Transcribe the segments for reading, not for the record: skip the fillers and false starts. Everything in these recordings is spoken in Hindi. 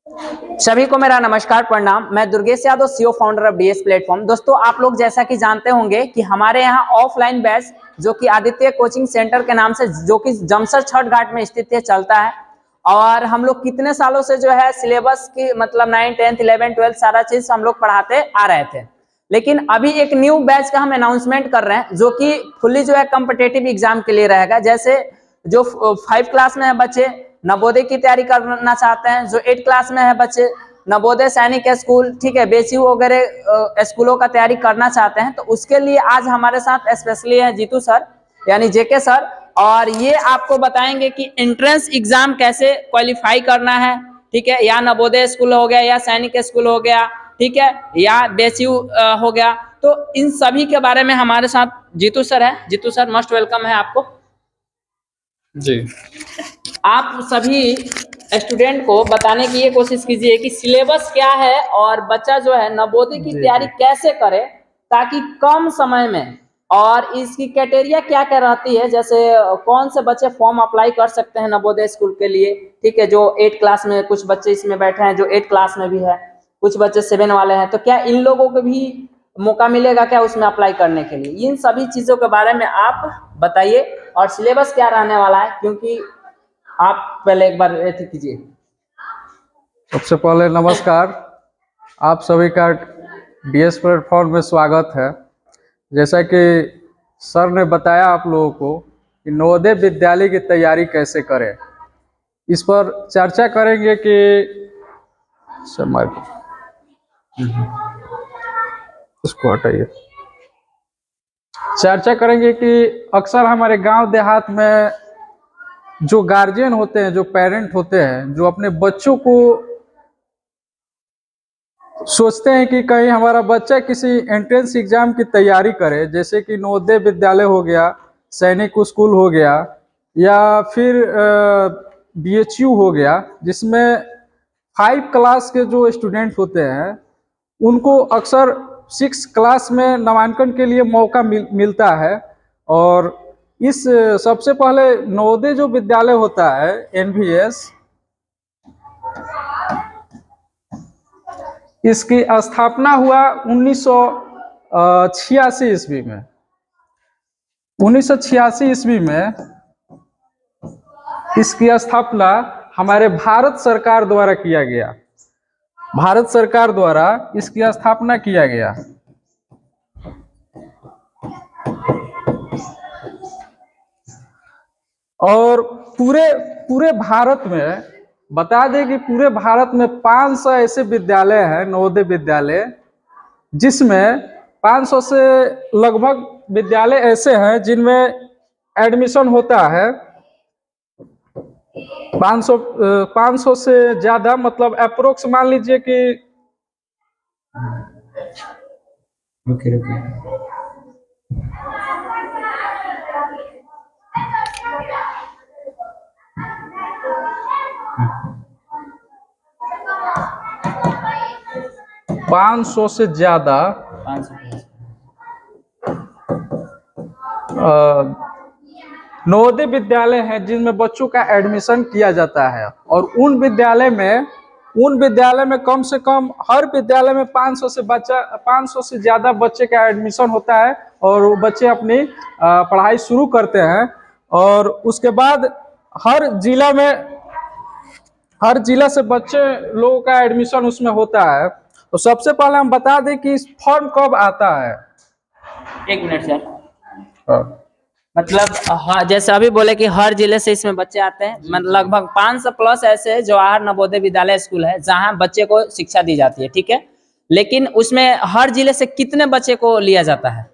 सभी को मेरा नमस्कार प्रणाम। मैं Durgesh Yadav, CEO founder of DS platform. दोस्तों, आप लोग जैसा कि जानते होंगे कि हमारे यहाँ ऑफलाइन बैच जो कि आदित्य कोचिंग सेंटर के नाम से, जो कि जमशर छठ घाट में स्थित है, चलता है। और हम लोग कितने सालों से जो है सिलेबस की मतलब 9, 10, 11, 12 सारा चीज हम लोग पढ़ाते आ रहे थे। लेकिन अभी एक न्यू बैच का हम अनाउंसमेंट कर रहे हैं जो कि फुल्ली जो है कॉम्पिटिटिव एग्जाम के लिए रहेगा। जैसे जो 5 क्लास में है बच्चे नवोदय की तैयारी करना चाहते हैं, जो 8 क्लास में है बच्चे नवोदय सैनिक स्कूल, ठीक है, बेसिक वगैरह स्कूलों का तैयारी करना चाहते हैं, तो उसके लिए आज हमारे साथ स्पेशली है जीतू सर यानी जेके सर। और ये आपको बताएंगे कि एंट्रेंस एग्जाम कैसे क्वालिफाई करना है, ठीक है, या नवोदय स्कूल हो गया या सैनिक स्कूल हो गया, ठीक है, या बेसिक हो गया। तो इन सभी के बारे में हमारे साथ जीतू सर है। जीतू सर, मोस्ट वेलकम है आपको जी। आप सभी स्टूडेंट को बताने की ये कोशिश कीजिए कि सिलेबस क्या है और बच्चा जो है नवोदय की तैयारी कैसे करे ताकि कम समय में, और इसकी क्राइटेरिया क्या क्या रहती है, जैसे कौन से बच्चे फॉर्म अप्लाई कर सकते हैं नवोदय स्कूल के लिए, ठीक है, जो 8 क्लास में, कुछ बच्चे इसमें बैठे हैं जो 8 क्लास में भी है, कुछ बच्चे 7 वाले हैं, तो क्या इन लोगों को भी मौका मिलेगा क्या उसमें अप्लाई करने के लिए? इन सभी चीजों के बारे में आप बताइए और सिलेबस क्या रहने वाला है, क्योंकि आप पहले एक बार कीजिए। सबसे पहले नमस्कार, आप सभी का डीएस प्लेटफॉर्म में स्वागत है। जैसा कि सर ने बताया आप लोगों को कि नवोदय विद्यालय की तैयारी कैसे करें, इस पर चर्चा करेंगे कि समय इसको हटाइए। चर्चा करेंगे कि अक्सर हमारे गांव देहात में जो गार्जियन होते हैं, जो पेरेंट होते हैं, जो अपने बच्चों को सोचते हैं कि कहीं हमारा बच्चा किसी एंट्रेंस एग्जाम की तैयारी करे, जैसे कि नवोदय विद्यालय हो गया, सैनिक स्कूल हो गया, या फिर बीएचयू हो गया, जिसमें 5 क्लास के जो स्टूडेंट होते हैं उनको अक्सर 6 क्लास में नामांकन के लिए मौका मिलता है। और इस सबसे पहले नवोदय जो विद्यालय होता है एनवीएस, इसकी स्थापना हुआ 1986 ईस्वी में। 1986 ईस्वी में इसकी स्थापना हमारे भारत सरकार द्वारा किया गया। भारत सरकार द्वारा इसकी स्थापना किया गया। और पूरे भारत में बता दें कि पूरे भारत में 500 ऐसे विद्यालय हैं, नवोदय विद्यालय, जिसमें 500 से लगभग विद्यालय ऐसे हैं जिनमें एडमिशन होता है 500 से ज्यादा, मतलब अप्रोक्स मान लीजिए कि रुकिए 500 से ज्यादा नवोदय विद्यालय हैं जिनमें बच्चों का एडमिशन किया जाता है। और उन विद्यालय में कम से कम हर विद्यालय में 500 से ज्यादा बच्चे का एडमिशन होता है और वो बच्चे अपनी पढ़ाई शुरू करते हैं। और उसके बाद हर जिला से बच्चे लोगों का एडमिशन उसमें होता है। तो सबसे पहले हम बता दें कि इस फॉर्म कब आता है। 1 मिनट सर। मतलब हाँ, जैसे अभी बोले कि हर जिले से इसमें बच्चे आते हैं, मतलब लगभग 500 प्लस ऐसे जवाहर नवोदय विद्यालय स्कूल है जहां बच्चे को शिक्षा दी जाती है, ठीक है। लेकिन उसमें हर जिले से कितने बच्चे को लिया जाता है?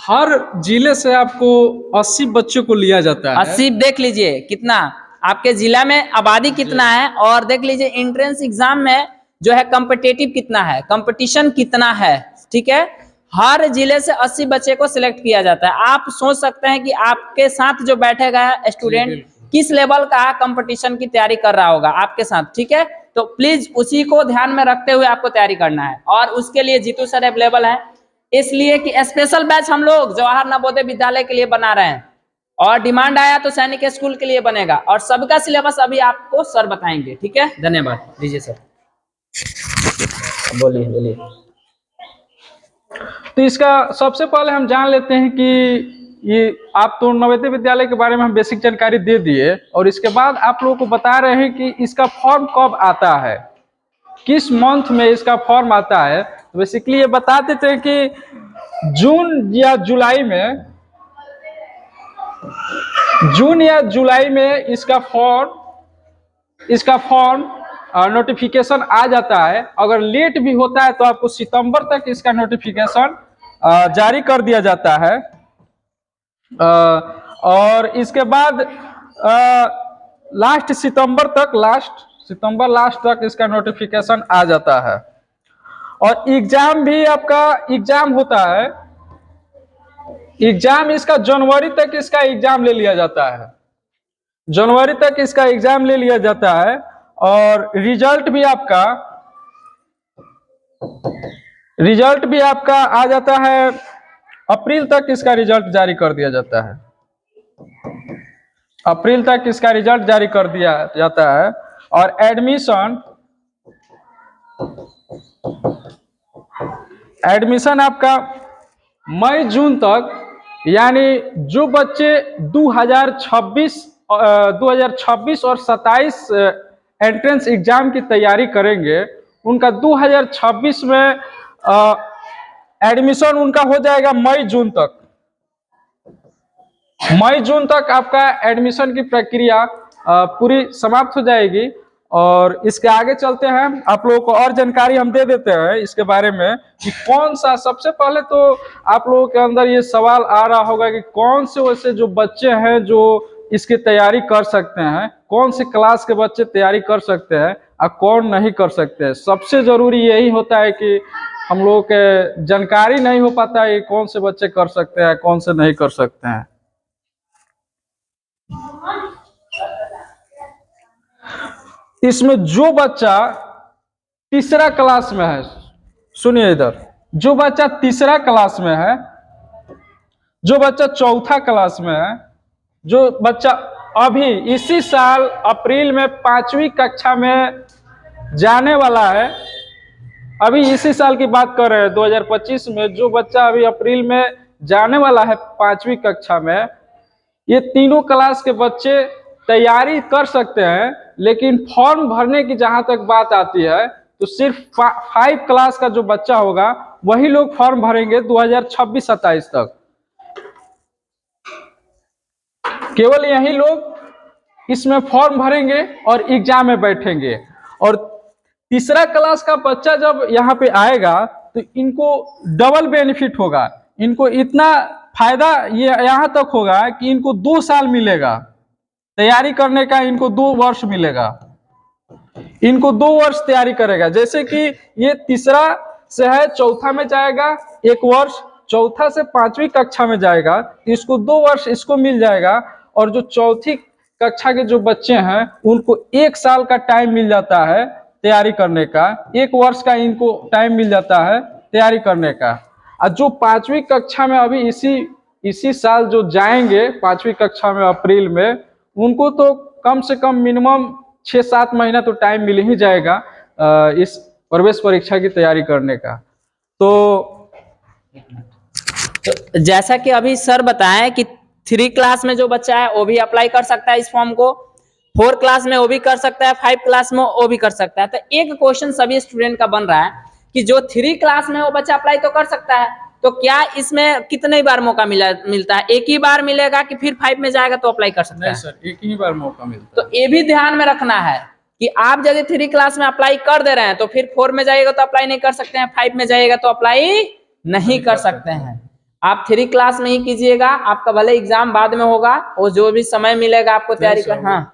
हर जिले से आपको 80 बच्चों को लिया जाता है। 80 देख लीजिए कितना आपके जिला में आबादी कितना है, और देख लीजिए एंट्रेंस एग्जाम में जो है कॉम्पिटिटिव कितना है, कंपटीशन कितना है, ठीक है। हर जिले से 80 बच्चे को सिलेक्ट किया जाता है। आप सोच सकते हैं कि आपके साथ जो बैठेगा स्टूडेंट किस लेवल का कंपटीशन की तैयारी कर रहा होगा आपके साथ, ठीक है। तो प्लीज उसी को ध्यान में रखते हुए आपको तैयारी करना है, और उसके लिए जीतू सर अवेलेबल है, इसलिए कि स्पेशल बैच हम लोग जवाहर नवोदय विद्यालय के लिए बना रहे हैं, और डिमांड आया तो सैनिक स्कूल के लिए बनेगा, और सबका सिलेबस अभी आपको सर बताएंगे, ठीक है। धन्यवाद, दीजिए सर। बोलिए बोलिए। तो इसका सबसे पहले हम जान लेते हैं कि ये आप तो नवोदय विद्यालय के बारे में हम बेसिक जानकारी दे दिए, और इसके बाद आप लोगों को बता रहे हैं कि इसका फॉर्म कब आता है, किस मंथ में इसका फॉर्म आता है। तो बेसिकली ये बता देते हैं कि जून या जुलाई में इसका फॉर्म नोटिफिकेशन आ जाता है। अगर लेट भी होता है तो आपको सितंबर तक इसका नोटिफिकेशन जारी कर दिया जाता है। और इसके बाद सितंबर लास्ट तक इसका नोटिफिकेशन आ जाता है। और एग्जाम भी आपका एग्जाम होता है, एग्जाम इसका जनवरी तक इसका एग्जाम ले लिया जाता है, जनवरी तक इसका एग्जाम ले लिया जाता है। और रिजल्ट भी आपका आ जाता है, अप्रैल तक इसका रिजल्ट जारी कर दिया जाता है, अप्रैल तक इसका रिजल्ट जारी कर दिया जाता है। और एडमिशन आपका मई जून तक, यानी जो बच्चे 2026 और 27 एंट्रेंस एग्जाम की तैयारी करेंगे, उनका 2026 में एडमिशन उनका हो जाएगा मई जून तक आपका एडमिशन की प्रक्रिया पूरी समाप्त हो जाएगी। और इसके आगे चलते हैं, आप लोगों को और जानकारी हम दे देते हैं इसके बारे में कि कौन सा, सबसे पहले तो आप लोगों के अंदर ये सवाल आ रहा होगा कि कौन से वैसे जो बच्चे हैं जो इसकी तैयारी कर सकते हैं, कौन से क्लास के बच्चे तैयारी कर सकते हैं और कौन नहीं कर सकते हैं। सबसे जरूरी यही होता है कि हम लोगों के जानकारी नहीं हो पाता है कौन से बच्चे कर सकते हैं कौन से नहीं कर सकते हैं। इसमें जो बच्चा तीसरा क्लास में है, सुनिए इधर, जो बच्चा तीसरा क्लास में है, जो बच्चा चौथा क्लास में है, जो बच्चा अभी इसी साल अप्रैल में 5वीं कक्षा में जाने वाला है, अभी इसी साल की बात कर रहे हैं 2025 में, जो बच्चा अभी अप्रैल में जाने वाला है 5वीं कक्षा में, ये तीनों क्लास के बच्चे तैयारी कर सकते हैं। लेकिन फॉर्म भरने की जहां तक बात आती है तो सिर्फ 5 क्लास का जो बच्चा होगा वही लोग फॉर्म भरेंगे 2026-27 तक। केवल यही लोग इसमें फॉर्म भरेंगे और एग्जाम में बैठेंगे। और तीसरा क्लास का बच्चा जब यहाँ पे आएगा तो इनको डबल बेनिफिट होगा, इनको इतना फायदा ये यहाँ तक होगा कि इनको 2 साल मिलेगा तैयारी करने का, इनको 2 वर्ष मिलेगा, इनको 2 वर्ष तैयारी करेगा। जैसे कि ये तीसरा से है चौथा में जाएगा 1 वर्ष, चौथा से 5वीं कक्षा में जाएगा इसको 2 वर्ष इसको मिल जाएगा। और जो चौथी कक्षा के जो बच्चे हैं उनको 1 साल का टाइम मिल जाता है तैयारी करने का, 1 वर्ष का इनको टाइम मिल जाता है तैयारी करने का। और जो 5वीं कक्षा में अभी इसी साल जो जाएंगे 5वीं कक्षा में अप्रैल में, उनको तो कम से कम मिनिमम 6-7 महीना तो टाइम मिल ही जाएगा इस प्रवेश परीक्षा की तैयारी करने का। तो जैसा कि अभी सर बताएं कि 3 क्लास में जो बच्चा है वो भी अप्लाई कर सकता है इस फॉर्म को, 4 क्लास में वो भी कर सकता है, 5 क्लास में वो भी कर सकता है। तो एक क्वेश्चन सभी स्टूडेंट का बन रहा है कि जो 3 क्लास में वो बच्चा अप्लाई तो कर सकता है, तो क्या इसमें कितने बार मौका मिलता है? एक ही बार मिलेगा कि फिर 5 में जाएगा तो अप्लाई कर सकता है? नहीं सर, एक ही बार मौका मिलता है। तो ये भी ध्यान में रखना है कि आप यदि 3 क्लास में अप्लाई कर दे रहे हैं तो फिर 4 में जाइएगा तो अप्लाई नहीं कर सकते हैं, 5 में जाइएगा तो अप्लाई नहीं कर सकते हैं। आप 3 क्लास में ही कीजिएगा, आपका भले एग्जाम बाद में होगा, और जो भी समय मिलेगा आपको तैयारी कर। हाँ,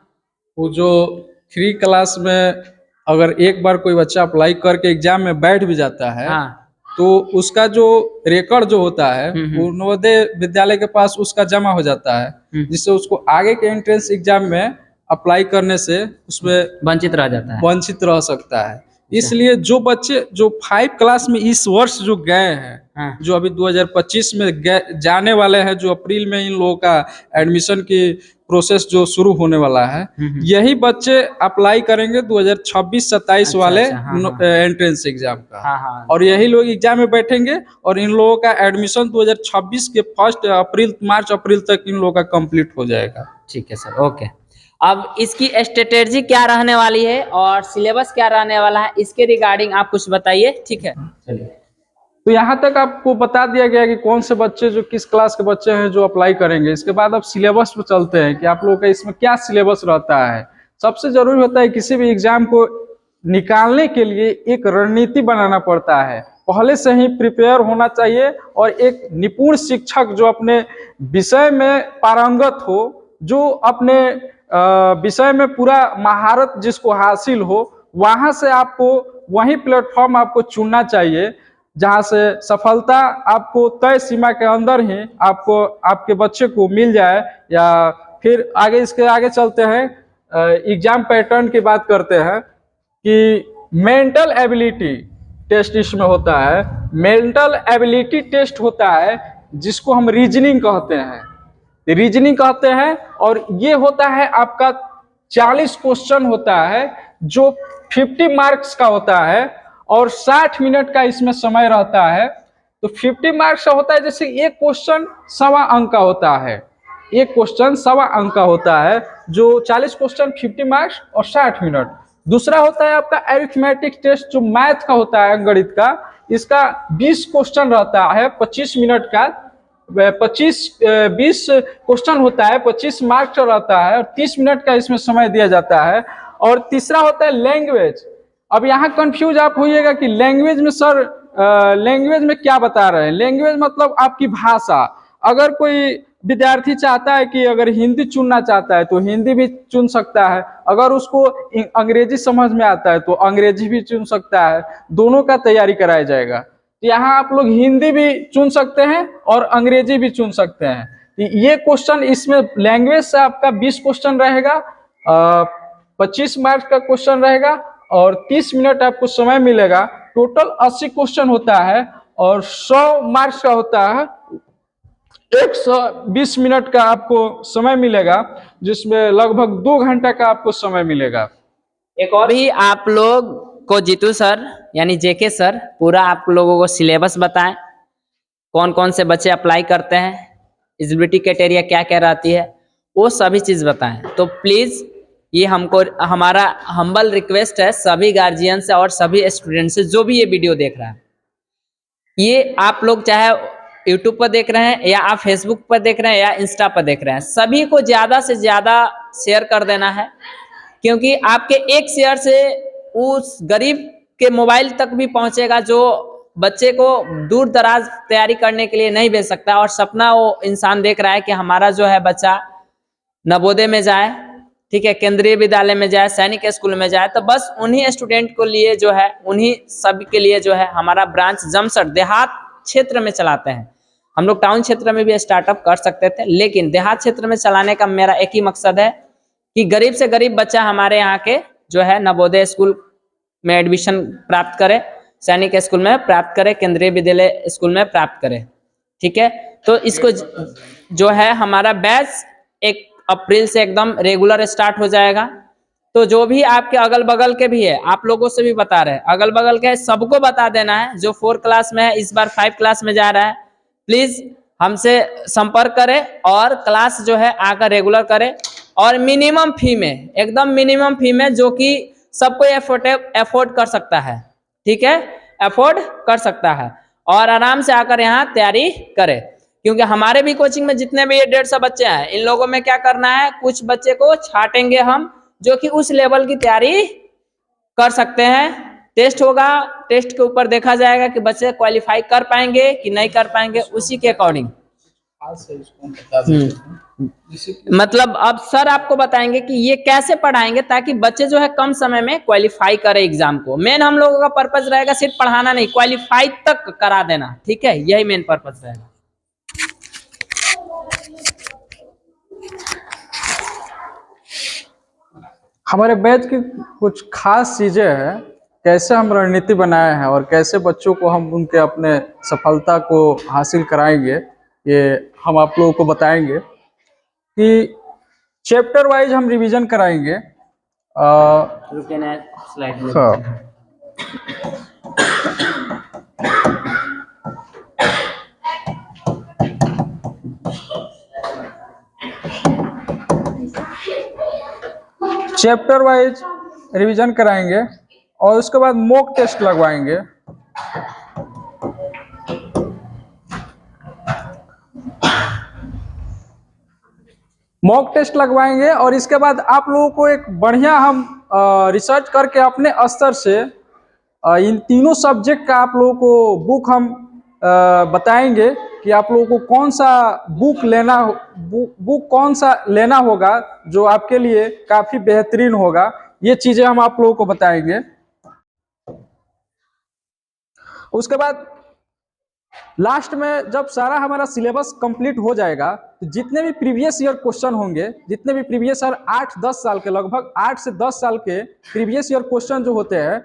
वो जो 3 क्लास में अगर एक बार कोई बच्चा अप्लाई करके एग्जाम में बैठ भी जाता है, हाँ, तो उसका जो रिकॉर्ड जो होता है वो नवोदय विद्यालय के पास उसका जमा हो जाता है, जिससे उसको आगे के एंट्रेंस एग्जाम में अप्लाई करने से उसमें वंचित रह जाता है, वंचित रह सकता है। इसलिए जो बच्चे जो 5 क्लास में इस वर्ष जो गए हैं, हाँ। जो अभी 2025 में जाने वाले हैं, जो अप्रैल में इन लोगों का एडमिशन की प्रोसेस जो शुरू होने वाला है, यही बच्चे अप्लाई करेंगे 2026-27 वाले एंट्रेंस एग्जाम का। हाँ। और यही लोग एग्जाम में बैठेंगे और इन लोगों का एडमिशन 2026 के फर्स्ट मार्च अप्रैल तक इन लोगों का कंप्लीट हो जाएगा। ठीक है सर, ओके। अब इसकी स्ट्रेटेजी क्या रहने वाली है और सिलेबस क्या रहने वाला है, इसके रिगार्डिंग आप कुछ बताइए। ठीक है, चलिए। तो यहाँ तक आपको बता दिया गया कि कौन से बच्चे जो किस क्लास के बच्चे हैं जो अप्लाई करेंगे। इसके बाद अब सिलेबस पे चलते हैं कि आप लोगों का इसमें क्या सिलेबस रहता है। सबसे जरूरी होता है किसी भी एग्जाम को निकालने के लिए एक रणनीति बनाना पड़ता है, पहले से ही प्रिपेयर होना चाहिए और एक निपुण शिक्षक जो अपने विषय में पारंगत हो, जो अपने विषय में पूरा महारत जिसको हासिल हो, वहां से आपको वही प्लेटफॉर्म आपको चुनना चाहिए जहां से सफलता आपको तय सीमा के अंदर ही आपको आपके बच्चे को मिल जाए। या फिर आगे इसके आगे चलते हैं, एग्जाम पैटर्न की बात करते हैं कि मेंटल एबिलिटी टेस्ट इसमें होता है। मेंटल एबिलिटी टेस्ट होता है जिसको हम रीजनिंग कहते हैं, रीजनिंग कहते हैं। और ये होता है आपका 40 क्वेश्चन होता है जो 50 मार्क्स का होता है और 60 मिनट का इसमें समय रहता है। तो 50 मार्क्स का होता है, जैसे एक क्वेश्चन 1.25 अंक का होता है, एक क्वेश्चन 1.25 अंक का होता है, जो 40 क्वेश्चन 50 मार्क्स और 60 मिनट। दूसरा होता है आपका अरिथमेटिक टेस्ट जो मैथ का होता है, गणित का, इसका 20 क्वेश्चन रहता है 25 मिनट का, 20 क्वेश्चन होता है, 25 मार्क्स रहता है और 30 मिनट का इसमें समय दिया जाता है। और तीसरा होता है लैंग्वेज। अब यहाँ कंफ्यूज आप होइएगा कि लैंग्वेज में सर लैंग्वेज में क्या बता रहे हैं। लैंग्वेज मतलब आपकी भाषा। अगर कोई विद्यार्थी चाहता है कि अगर हिंदी चुनना चाहता है तो हिंदी भी चुन सकता है, अगर उसको अंग्रेजी समझ में आता है तो अंग्रेजी भी चुन सकता है, दोनों का तैयारी कराया जाएगा। तो यहाँ आप लोग हिंदी भी चुन सकते हैं और अंग्रेजी भी चुन सकते हैं। ये क्वेश्चन इसमें लैंग्वेज से आपका 20 क्वेश्चन रहेगा, 25 मार्क्स का क्वेश्चन रहेगा और 30 मिनट आपको समय मिलेगा। टोटल 80 क्वेश्चन होता है और 100 मार्क्स का होता है। 120 मिनट का आपको समय मिलेगा, जिसमें लगभग 2 घंटा का आपको समय मिलेगा। एक और भी आप लोग को जीतू सर यानी जेके सर पूरा आप लोगों को सिलेबस बताएं, कौन कौन से बच्चे अप्लाई करते हैं, एलिजिबिलिटी क्राइटेरिया क्या क्या रहती है, वो सभी चीज़ बताएं। तो प्लीज़ ये हमको हमारा हम्बल रिक्वेस्ट है सभी गार्जियन से और सभी स्टूडेंट से जो भी ये वीडियो देख रहा है। ये आप लोग चाहे यूट्यूब पर देख रहे हैं या आप फेसबुक पर देख रहे हैं या इंस्टा पर देख रहे हैं, सभी को ज़्यादा से ज़्यादा शेयर कर देना है, क्योंकि आपके एक शेयर से उस गरीब के मोबाइल तक भी पहुंचेगा जो बच्चे को दूर दराज तैयारी करने के लिए नहीं भेज सकता और सपना वो इंसान देख रहा है कि हमारा जो है बच्चा नवोदय में जाए, ठीक है, केंद्रीय विद्यालय में जाए, सैनिक स्कूल में जाए। तो बस उन्हीं स्टूडेंट को लिए जो है, उन्हीं सभी के लिए जो है हमारा ब्रांच जमसर देहात क्षेत्र में चलाते हैं। हम लोग टाउन क्षेत्र में भी स्टार्टअप कर सकते थे, लेकिन देहात क्षेत्र में चलाने का मेरा एक ही मकसद है कि गरीब से गरीब बच्चा हमारे यहाँ के जो है नवोदय स्कूल में एडमिशन प्राप्त करे, सैनिक स्कूल में प्राप्त करे, केंद्रीय विद्यालय स्कूल में प्राप्त करे। ठीक है, तो इसको जो है हमारा बैच 1 अप्रैल से एकदम रेगुलर स्टार्ट हो जाएगा। तो जो भी आपके अगल बगल के भी है, आप लोगों से भी बता रहे हैं, अगल बगल के सबको बता देना है। जो 4 क्लास में है, इस बार 5 क्लास में जा रहा है, प्लीज हमसे संपर्क करें और क्लास जो है आकर रेगुलर करें। और मिनिमम फी में, एकदम मिनिमम फी में, जो कि सबको एफोर्ड कर सकता है, ठीक है, एफोर्ड कर सकता है और आराम से आकर यहाँ तैयारी करे। क्योंकि हमारे भी कोचिंग में जितने भी 150 बच्चे हैं, इन लोगों में क्या करना है, कुछ बच्चे को छाटेंगे हम जो कि उस लेवल की तैयारी कर सकते हैं। टेस्ट होगा, टेस्ट के ऊपर देखा जाएगा कि बच्चे क्वालिफाई कर पाएंगे कि नहीं कर पाएंगे, उसी के अकॉर्डिंग मतलब अब सर आपको बताएंगे कि ये कैसे पढ़ाएंगे ताकि बच्चे जो है कम समय में क्वालिफाई करे एग्जाम को। मेन हम लोगों का पर्पस रहेगा सिर्फ पढ़ाना नहीं, क्वालिफाई तक करा देना, ठीक है, यही मेन पर्पस रहेगा। हमारे बैच की कुछ खास चीजें हैं कैसे हम रणनीति बनाए हैं और कैसे बच्चों को हम उनके अपने सफलता को हासिल कराएंगे, ये हम आप लोगों को बताएंगे कि चैप्टर वाइज हम रिवीजन कराएंगे। रुके ना स्लाइड में। हाँ, चैप्टर वाइज रिवीजन कराएंगे और उसके बाद मॉक टेस्ट लगवाएंगे। मॉक टेस्ट लगवाएंगे और इसके बाद आप लोगों को एक बढ़िया हम रिसर्च करके अपने स्तर से इन तीनों सब्जेक्ट का आप लोगों को बुक हम बताएंगे कि आप लोगों को कौन सा बुक कौन सा लेना होगा जो आपके लिए काफी बेहतरीन होगा। ये चीजें हम आप लोगों को बताएंगे। उसके बाद लास्ट में जब सारा हमारा सिलेबस कंप्लीट हो जाएगा तो जितने भी प्रीवियस ईयर क्वेश्चन होंगे, जितने भी प्रीवियस ईयर 8-10 साल के, लगभग 8 से 10 साल के प्रीवियस ईयर क्वेश्चन जो होते हैं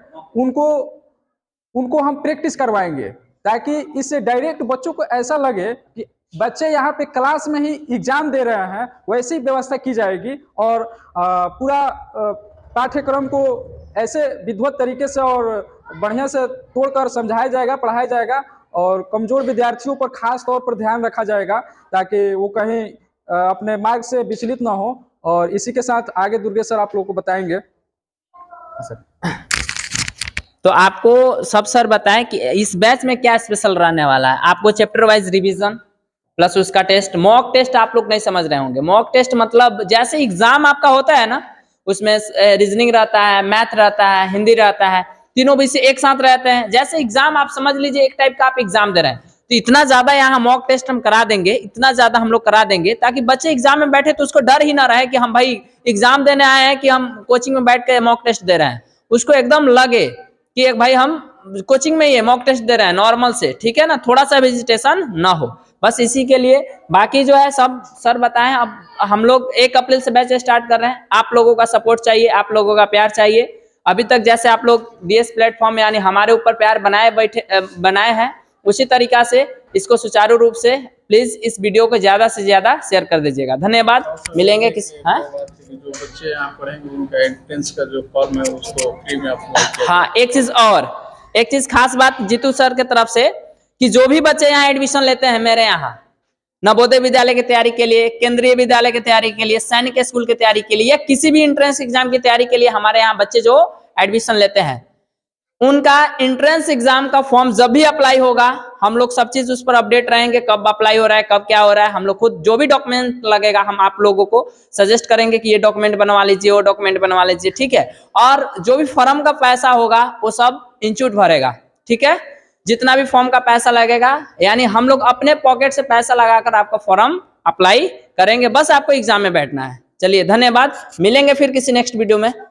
उनको हम प्रैक्टिस करवाएंगे, ताकि इससे डायरेक्ट बच्चों को ऐसा लगे कि बच्चे यहाँ पे क्लास में ही एग्जाम दे रहे हैं। वैसी व्यवस्था की जाएगी और पूरा पाठ्यक्रम को ऐसे विधिवत तरीके से और बढ़िया से तोड़कर समझाया जाएगा, पढ़ाया जाएगा और कमजोर विद्यार्थियों पर खास तौर पर ध्यान रखा जाएगा ताकि वो कहीं अपने मार्ग से विचलित ना हो। और इसी के साथ आगे दुर्गेश सर आप लोगों को बताएंगे। तो आपको सब सर बताएं कि इस बैच में क्या स्पेशल रहने वाला है। आपको चैप्टर वाइज रिवीजन प्लस उसका टेस्ट, मॉक टेस्ट आप लोग नहीं समझ रहे होंगे। मॉक टेस्ट मतलब जैसे एग्जाम आपका होता है ना, उसमें रीजनिंग रहता है, मैथ रहता है, हिंदी रहता है, तीनों विषय एक साथ रहते हैं। जैसे एग्जाम आप समझ लीजिए एक टाइप का आप एग्जाम दे रहे हैं, तो इतना ज्यादा यहाँ मॉक टेस्ट हम करा देंगे, इतना ज्यादा हम लोग करा देंगे ताकि बच्चे एग्जाम में बैठे तो उसको डर ही ना रहे कि हम भाई एग्जाम देने आए हैं कि हम कोचिंग में बैठ के मॉक टेस्ट दे रहे हैं। उसको एकदम लगे कि एक भाई हम कोचिंग में ये मॉक टेस्ट दे रहे हैं नॉर्मल से, ठीक है ना, थोड़ा सा वेजिटेशन ना हो, बस इसी के लिए। बाकी जो है सब सर बताएं। अब हम लोग 1 अप्रैल से बैच स्टार्ट कर रहे हैं। आप लोगों का सपोर्ट चाहिए, आप लोगों का प्यार चाहिए। अभी तक जैसे आप लोग बीएस प्लेटफॉर्म यानी हमारे ऊपर प्यार बनाए हैं, उसी तरीका से इसको सुचारू रूप से प्लीज इस वीडियो को ज्यादा से ज्यादा शेयर कर दीजिएगा। धन्यवाद। मिलेंगे किस जो बच्चे यहाँ पढ़ेंगे उनका एंट्रेंस का जो फॉर्म है उसको फ्री में अप्लाई। हाँ, एक चीज खास बात जीतू सर के तरफ से कि जो भी बच्चे यहाँ एडमिशन लेते हैं मेरे यहाँ, नवोदय विद्यालय की तैयारी के लिए, केंद्रीय विद्यालय की तैयारी के लिए, सैनिक स्कूल की तैयारी के लिए या किसी भी एंट्रेंस एग्जाम की तैयारी के लिए हमारे यहाँ बच्चे जो एडमिशन लेते हैं, उनका एंट्रेंस एग्जाम का फॉर्म जब भी अप्लाई होगा हम लोग सब चीज उस पर अपडेट रहेंगे, कब अप्लाई हो रहा है, कब क्या हो रहा है। हम लोग खुद जो भी डॉक्यूमेंट लगेगा हम आप लोगों को सजेस्ट करेंगे कि ये डॉक्यूमेंट बनवा लीजिए, वो डॉक्यूमेंट बनवा लीजिए, ठीक है। और जो भी फॉर्म का पैसा होगा वो सब इंस्टीट्यूट भरेगा, ठीक है। जितना भी फॉर्म का पैसा लगेगा यानी हम लोग अपने पॉकेट से पैसा लगाकर आपका फॉर्म अप्लाई करेंगे, बस आपको एग्जाम में बैठना है। चलिए धन्यवाद, मिलेंगे फिर किसी नेक्स्ट वीडियो में।